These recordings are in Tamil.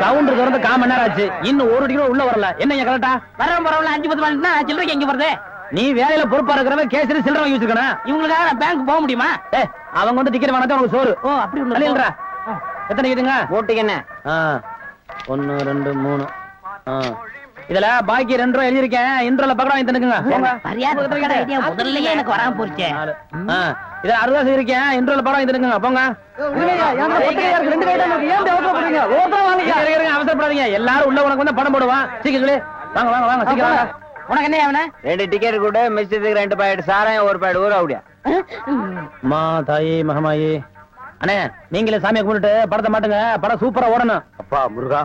கவுண்டர் திறந்து 1/4 மணி நேரம் ஆச்சு, இன்னும் 1 டிக்கெட் உள்ள வரல. என்ன கரெக்டா வரவன் பரவாயில்ல 5-10 மணினா சில்லறைக்கு எங்க வருது? நீ வேலையில பொறுப்பா இருக்கிறவன் கேசரி சில்லறை வாங்கி வச்சிருக்கணும். இவங்களுக்காக நான் பேங்க் போக முடியுமா? அவங்க வந்து டிக்கெட் வாங்கினா உனக்கு சோறு. ஓ அப்படி ஒண்ணு. எத்தனை டிக்கெட்டுங்க? ஓட்டுக்கு என்ன? 1 2 3. இதுல பாக்கி 2 ரூபாய் எழுதிருக்கேன். இன்ட்ரோல பக்கடா வாங்கி தந்துக்குங்க. முதல்லயே எனக்கு வராம போச்சு. இத 60 இருக்கேன். இன்ட்ரோல பக்கடா வாங்கி தந்துக்குங்க. போங்க. அவசரப்படாதீங்க. எல்லாரும் உள்ள உனக்கு வந்து படம் போடுவான். சீக்கிரங்களே வாங்க வாங்க வாங்க சீக்கிரம் வாங்க. உனக்கு என்ன அவன? 2 டிக்கெட் கூட மிஸ்டேக்கு 2 பாக்கெட் சாராயம் 1 பாக்கெட் ஊற அப்படியா? மா தாயி மகமாயி. அண்ணே நீங்களே சாமியை கும்பிட்டு படத்தை மாட்டுங்க. படம் சூப்பரா ஓடணும். அப்பா முருகா.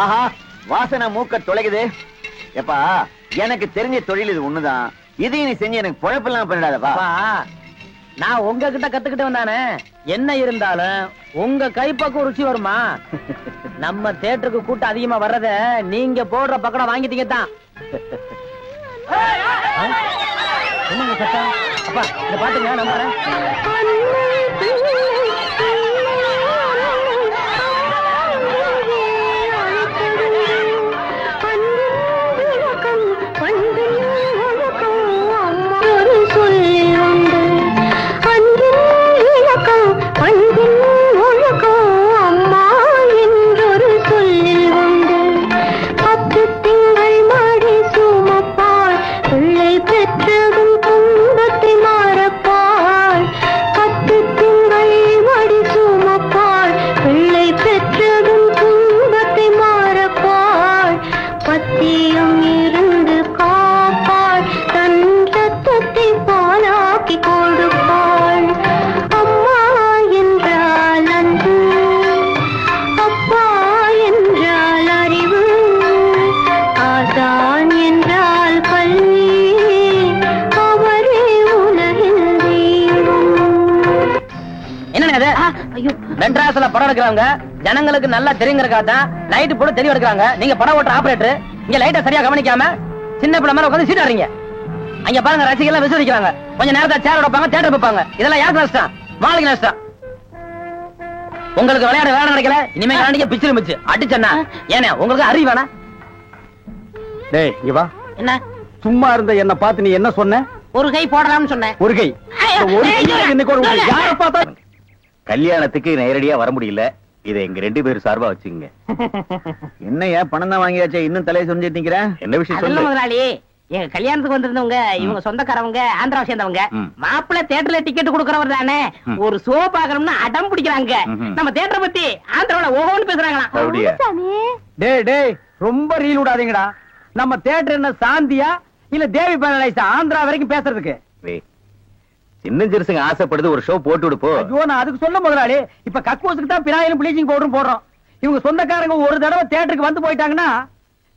ஆஹா வாசனை மூக்க தொலைக்குது. எப்பா எனக்கு தெரிஞ்ச தொழில் இது ஒண்ணுதான். இதையும் நீ செஞ்சு எனக்கு பொழப்பெல்லாம் பண்ணிடாதப்பா. நான் உங்ககிட்ட கத்துக்கிட்டு வந்தானே. என்ன இருந்தாலும் உங்க கைப்பக்கம் ருச்சி வருமா? நம்ம தியேட்டருக்கு கூட்டம் அதிகமா வர்றத நீங்க போடுற பக்கடம் வாங்கிட்டீங்க தான். என்னங்க சத்தம்? அப்பா இத பாத்துங்க. நம்புறேன். மெட்ராஸ்ல படம் எடுக்கிறாங்க. ஜனங்களுக்கு நல்லா தெரியுங்கிறக்காதான் லைட் போட்டு தெளிவா எடுக்கிறாங்க. நீங்க படம் ஓட்டுற ஆபரேட்டர் இங்க லைட்டை சரியா கவனிக்காம சின்ன பிள்ளை மேல உட்காந்து சீட் ஆடுறீங்க. அங்க பாருங்க ரசிகர்கள் எல்லாம் விசுவதிக்கிறாங்க. கொஞ்சம் நேரத்தை சேர் வைப்பாங்க, தியேட்டர் வைப்பாங்க. இதெல்லாம் யாருக்கு நஷ்டம்? மாளிகை நஷ்டம். உங்களுக்கு விளையாட வேலை கிடைக்கல. இனிமே விளையாடிக்க பிச்சிரு மிச்சு அடிச்சா ஏன்னா உங்களுக்கு அறிவு வேணா? டேய் இங்க வா. என்ன சும்மா இருந்த என்ன பார்த்து நீ என்ன சொன்ன? ஒரு கை போடலாம்னு சொன்னேன். ஒரு கை யார பார்த்தா கல்யாணத்துக்கு நேரடியா வர முடியல. இதை எங்க 2 பேரும் சார்பா வச்சுங்க. என்ன ஏன் பணம் தான் வாங்கியாச்சே இன்னும் தலையை சொரிஞ்சிட்டு நிக்கிற? என்ன விஷயம் சொல்லு முதலாளி. எங்க கல்யாணத்துக்கு வந்திருந்தவங்க இவங்க சொந்தக்காரவங்க, ஆந்திராவை சேர்ந்தவங்க. மாப்பிள்ளை தியேட்டர்ல டிக்கெட் கொடுக்கறவர் தானே. ஒரு ஷோ பாக்கணும்னு அடம் பிடிக்கிறாங்க. நம்ம தியேட்டரை பத்தி ஆந்திராவில ஓஹோன்னு பேசுறாங்களாம். டேய் டேய் ரொம்ப ரீல் விடாதீங்கடா. நம்ம தியேட்டர் என்ன சாந்தியா இல்ல தேவி பேரலைஸா ஆந்திரா வரைக்கும் பேசுறதுக்கு? சின்ன ஜெருசுங்க ஆசைப்படுது ஒரு ஷோ போட்டு விடுப்போ. ஐயோ நான் அதுக்கு சொல்ல முதலாளி. இப்ப கக்கூசுக்கு தான் பினாயிலும் ப்ளீச்சிங் பவுடரும் போடுறோம். இவங்க சொந்தக்காரங்க ஒரு தடவை தியேட்டருக்கு வந்து போயிட்டாங்கன்னா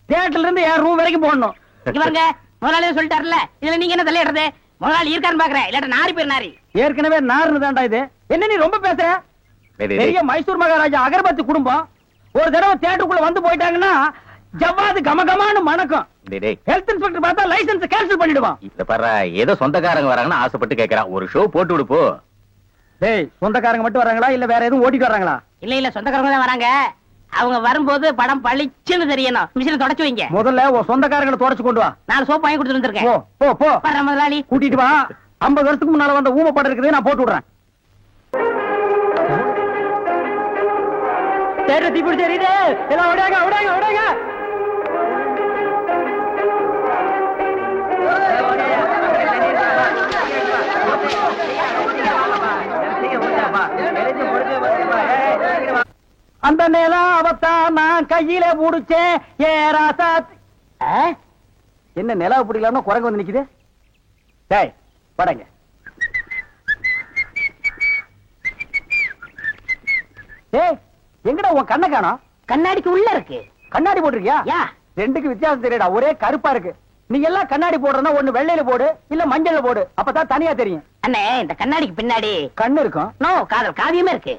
தியேட்டர்ல இருந்து என் ரூம் வரைக்கும் போடணும். இவங்க முதலாளியே சொல்லிட்டாருல, இதுல நீங்க என்ன தலையிடுறது? முதலாளி இருக்கான்னு பாக்குறேன். இல்லாட்ட நாரி பேர் நாரி. ஏற்கனவே நாருன்னு தான்டா இது. என்ன நீ ரொம்ப பேசுற? பெரிய மைசூர் மகாராஜா அகர்பத்தி குடும்பம் ஒரு தடவை தியேட்டருக்குள்ள வந்து போயிட்டாங்கன்னா ஜவ்வாது கமகமான்னு மணக்கும். ஹெல்த் இன்ஸ்பெக்டர் பார்த்தா லைசென்ஸ் கேன்சல் பண்ணிடுவான். இத பாரு ஏதோ சொந்தக்காரங்க வராங்கன்னு ஆசைப்பட்டு கேக்குறான். ஒரு ஷோ போட்டு விடுப்போ. டேய் சொந்தக்காரங்க மட்டும் வராங்களா இல்ல வேற எதுவும் ஓட்டிட்டு வராங்களா? இல்ல இல்ல சொந்தக்காரங்க தான் வராங்க. அவங்க வரும்போது படம் பளிச்சுன்னு தெரியணும். மிஷினை தொடச்சு வைங்க. முதல்ல உன் சொந்தக்காரங்களை தொடச்சு கொண்டு வா. 4 சோப்பு வாங்கி கொடுத்துட்டு வந்திருக்கேன். போ போ போ. வர முதலாளி கூட்டிட்டு வா. 50 வருஷத்துக்கு முன்னால வந்த ஊமை படம் இருக்குது, நான் போட்டு விடுறேன். தேட்டர் தீப்பிடிச்சு எரியுது. எல்லாம் ஓடாங்க ஓடாங்க ஓடாங்க. அந்த நிலாவத்தான் நான் கையில புடிச்சேன் ஏ ராசா. என்ன நிலாவை பிடிக்கலாம்னா குரங்கு வந்து நிக்குது. டேய் படங்க. ஏய் எங்கடா உன் கண்ணை காணோம்? கண்ணாடிக்கு உள்ள இருக்கு. கண்ணாடி போட்டிருக்கியா? யா ரெண்டுக்கு வித்தியாசம் தெரியடா. ஒரே கருப்பா இருக்கு. நீ எல்லாம் கண்ணாடி போடுறனா ஒண்ணு வெள்ளையில போடு இல்ல மஞ்சள்ல போடு, அப்பதான் தனியா தெரியும். அண்ணே இந்த கண்ணாடிக்கு பின்னாடி கண்ணு இருக்கும். நோ காதல் காவியமே இருக்கு.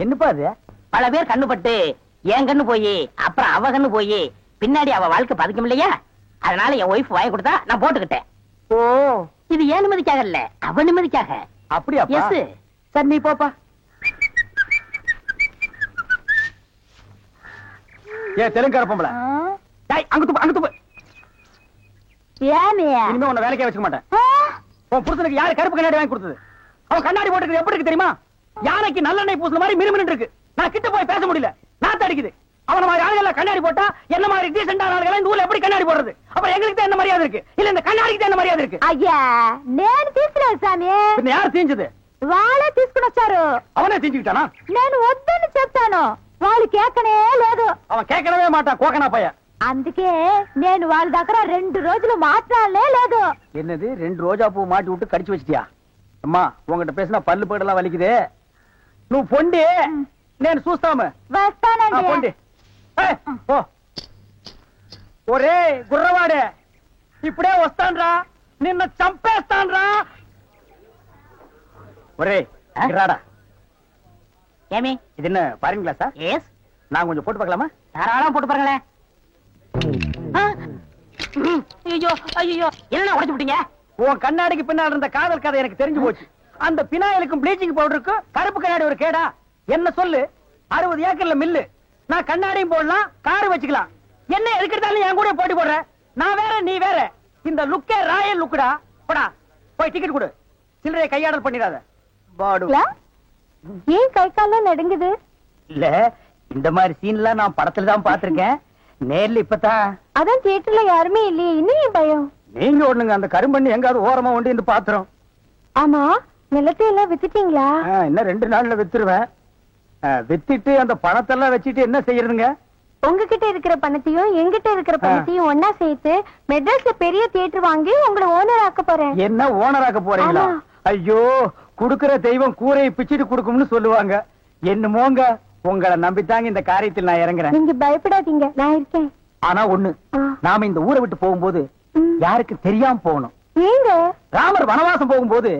என்னப்பா அது? பல பேர் கண்ணு பட்டு என் கண்ணு போய் அப்புறம் அவ கண்ணு போய் பின்னாடி அவ வாழ்க்கை பதிக்கும் இல்லையா, அதனால என் ஒய்ஃப் வாங்கி கொடுத்தா நான் போட்டுக்கிட்டேன். ஓ இது ஏன் நிம்மதிக்காக இல்ல, அவ நிம்மதிக்காக. அப்படியா? எஸ். சரி நீ போப்பா. ஏ தெலுங்கு பொம்பளை, டேய் அங்க துப்பு, அங்க துப்பு. இனிமே உன்னை வேலைக்கே வச்சுக்க மாட்டேன். உன் புருஷனுக்கு யாரு கருப்பு கண்ணாடி வாங்கி கொடுத்தது? அவன் கண்ணாடி போட்டுக்கிறது எப்படி இருக்கு தெரியுமா? யானைக்கு நல்லெண்ணெய் பூசுன மாதிரி மினுமினு இருக்கு. நான் கிட்ட போய் பேச முடியல, நாத்து அடிக்குது. அவன மாதிரி ஆளுகளை கண்ணாடி போட்டா என்ன மாதிரி டீசென்டான ஆளுகளை இந்த ஊர்ல எப்படி கண்ணாடி போடுறது? அப்புறம் எங்களுக்கு தான் என்ன மரியாதை இருக்கு, இல்ல இந்த கண்ணாடிக்கு தான் என்ன மரியாதை இருக்கு? అయ్యా నేను తీసుకోలేదు సామి. பின்ன யார் தீஞ்சது? వాళ్ళే తీసుకుని వచ్చారు. அவனே தீஞ்சுக்கிட்டானா? నేను వద్దని చెప్తాను, వాళ్ళు కేకనే లేదు. அவன் கேட்கவே மாட்டான், கோக்கனா பையன். అందుకే నేను వాళ్ళ దగ్గర 2 రోజులు మాట్లాడలే లేదు. என்னது 2 ரோஜா பூ மாட்டி விட்டு கடிச்சு வச்சிட்டியா? அம்மா உங்ககிட்ட பேசினா பல்லு போடலாம் வலிக்குது. నువ్వు పొండి నేను చూస్తాము. వస్తానండి. పొండి. ఓ ఒరే గుర్రవాడే, ఇప్పుడే వస్తాన్రా, నిన్న చంపేస్తాన్రా. ఒరే రాడా. ஏமி இது என்ன பாருங்க கிளாஸா? எஸ். நான் கொஞ்சம் போட்டு பார்க்கலாமா? தாராளமா போட்டு பாருங்களேன். ஐயோ ஐயோ என்ன உடைச்சு விட்டீங்க? உன் கண்ணாடிக்கு பின்னால் இருந்த காதல் கதை எனக்கு தெரிஞ்சு போச்சு. அந்த பினாயிலுக்கும் ப்ளீச்சிங் பவுடருக்கும் கருப்பு கண்ணாடி ஒரு கேடா? என்ன சொல்லு, 60 ஏக்கர்ல மில்லு. நான் கண்ணாடியும் போடலாம், காரு வச்சுக்கலாம். என்ன எதுக்கிட்டாலும் என் கூட போட்டி போடுற? நான் வேற நீ வேற. இந்த லுக்கே ராயல் லுக்குடா. போடா போய் டிக்கெட் கொடு. சில்லறைய கையாடல் பண்ணிடாத. பாடு. ஏன் கை கால்லாம் நடுங்குது? இல்ல இந்த மாதிரி சீன்லாம் நான் படத்துல தான் பாத்திருக்கேன், நேர்ல இப்பதான். அதான் தியேட்டர்ல யாருமே இல்லையே, இன்னும் ஏன் பயம்? நீங்க ஒண்ணுங்க அந்த கரும்பண்ணி எங்காவது ஓரமா ஒண்டி இந்த பாத்திரம். ஆமா நிலத்தை எல்லாம் வித்துட்டீங்களா? இன்னும் 2 நாள்ல வித்துருவேன். வித்துட்டு அந்த பணத்தெல்லாம் வச்சுட்டு என்ன செய்யறதுங்க? உங்ககிட்ட இருக்கிற பணத்தையும் எங்கிட்ட இருக்கிற பணத்தையும் ஒன்னா சேர்த்து மெட்ராஸ்ல பெரிய தியேட்டர் வாங்கி உங்களை ஓனர் ஆக்க போறேன். என்ன ஓனர் ஆக்க போறீங்களா? ஆமா. ஐயோ, குடுக்கிற தெய்வம் கூரையை பிச்சிட்டு குடுக்கும்னு சொல்லுவாங்க. என்னமோங்க, உங்களை நம்பித்தாங்க இந்த காரியத்தில் நான் இறங்குறேன். நீங்க பயப்படாதீங்க, நான் இருக்கேன். ஆனா ஒண்ணு, நாம இந்த ஊரை விட்டு போகும்போது யாருக்கு தெரியாம போகணும். ஏங்க? ராமர் வனவாசம் போகும்போது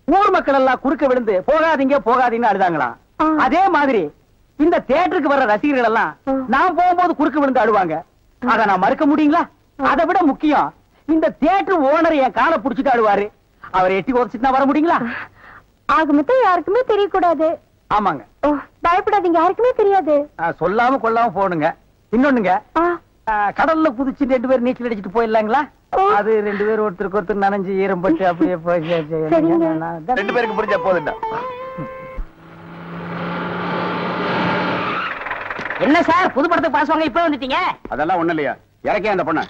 ஊர் மக்கள் எல்லாம் குறுக்க விழுந்து போகாதீங்க போகாதீங்கன்னு அழுதாங்களாம். அதே மாதிரி இந்த தியேட்டருக்கு வர்ற ரசிகர்கள் எல்லாம் நான் போகும்போது குறுக்க விழுந்து அழுவாங்க. அத நான் மறுக்க முடியுங்களா? அதை விட முக்கியம், இந்த தியேட்டர் ஓனர் என் காலை புடிச்சிட்டு அழுவாரு. அவரை எட்டி உதச்சிட்டு வர முடியுங்களா? ஆக மொத்தம் யாருக்குமே தெரியக்கூடாது. ஆமாங்க. பயப்படாதீங்க, யாருக்குமே தெரியாது. சொல்லாம கொள்ளாம போகணுங்க. இன்னொன்னுங்க, கடல்ல குதிச்சு 2 பேரும் நீச்சல் அடிச்சுட்டு போயிடலாங்களா? அது 2 பேரும் ஒருத்தருக்கு ஒருத்தர் நனைஞ்சு ஈரம்பட்டு அப்படியே போய் 2 பேருக்கு புரிஞ்சா போதுண்டா. என்ன சார் புது படத்துக்கு பாஸ் வாங்க இப்ப வந்துட்டீங்க? அதெல்லாம் ஒண்ணு இல்லையா, இறக்கே அந்த பொண்ண.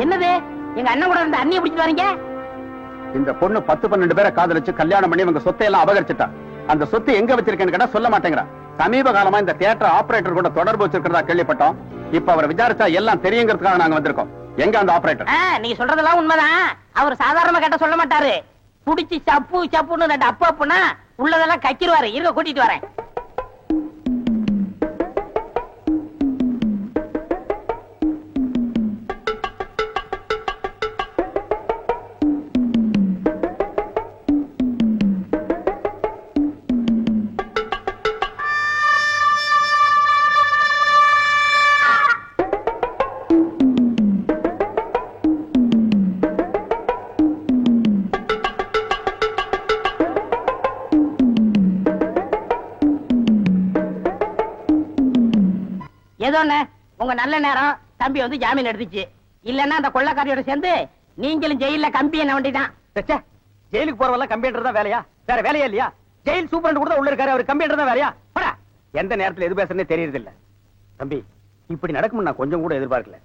என்னது எங்க அண்ணன் கூட இருந்த அண்ணியை பிடிச்சிட்டு வரீங்க? இந்த பொண்ணு 10-12 பேரை காதலிச்சு கல்யாணம் பண்ணி இவங்க சொத்தை எல்லாம் அபகரிச்சுட்டா. அந்த சொத்து எங்க வச்சிருக்கேன்னு கேட்டா சொல்ல மாட்டேங்கிறா. சமீப காலமா இந்த தியேட்டர் ஆபரேட்டர் கூட தொடர்பு வச்சிருக்கிறதா கேள்விப்பட்டோம். இப்ப அவரை விசாரிச்சா எல்லாம் தெரியுங்கிறதுக்காக நாங்க வந்திருக்கோம். எங்க அந்த ஆபரேட்டர்? நீங்க சொல்றதெல்லாம் உண்மைதான். அவர் சாதாரணமா கேட்ட சொல்ல மாட்டாரு. புடிச்சு சப்பு சப்புன்னு 2 அப்பா அப்பனா உள்ளதெல்லாம் கக்கிடுவாரு. இருக்க கூட்டிட்டு வரேன். ஏதோ உங்க நல்ல நேரம் தம்பி வந்து ஜாமீன் எடுத்துச்சு. இல்லன்னா அந்த கொள்ளக்காரியோட சேர்ந்து நீங்களும் ஜெயில கம்பி என்ன வேண்டிதான். ஜெயிலுக்கு போறவெல்லாம் கம்பியன்றது தான் வேலையா? வேற வேலையா இல்லையா? ஜெயில் சூப்பரண்ட் கூட உள்ள இருக்காரு, அவர் கம்பியன்றது தான் வேலையா? போடா. எந்த நேரத்துல எது பேசுறதே தெரியறது இல்ல. தம்பி, இப்படி நடக்கும் நான் கொஞ்சம் கூட எதிர்பார்க்கல.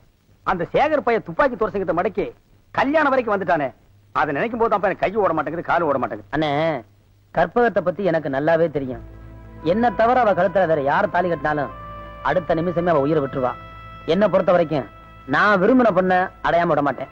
அந்த சேகர் பைய துப்பாக்கி தோரசங்கத்தை மடக்கி கல்யாணம் வரைக்கும் வந்துட்டானே, அதை நினைக்கும் போது தான் எனக்கு கை ஓட மாட்டேங்குது, கால் ஓட மாட்டேங்குது. அண்ணே கற்பகத்தை பத்தி எனக்கு நல்லாவே தெரியும். என்ன தவிர அவ கழுத்துல வேற யார் தாலி கட்டினாலும் அடுத்த நிமிஷமே அவ உயிரை விட்டுருவா. என்ன பொறுத்த வரைக்கும் நான் விரும்பின பொண்ண அடையாம விட மாட்டேன்.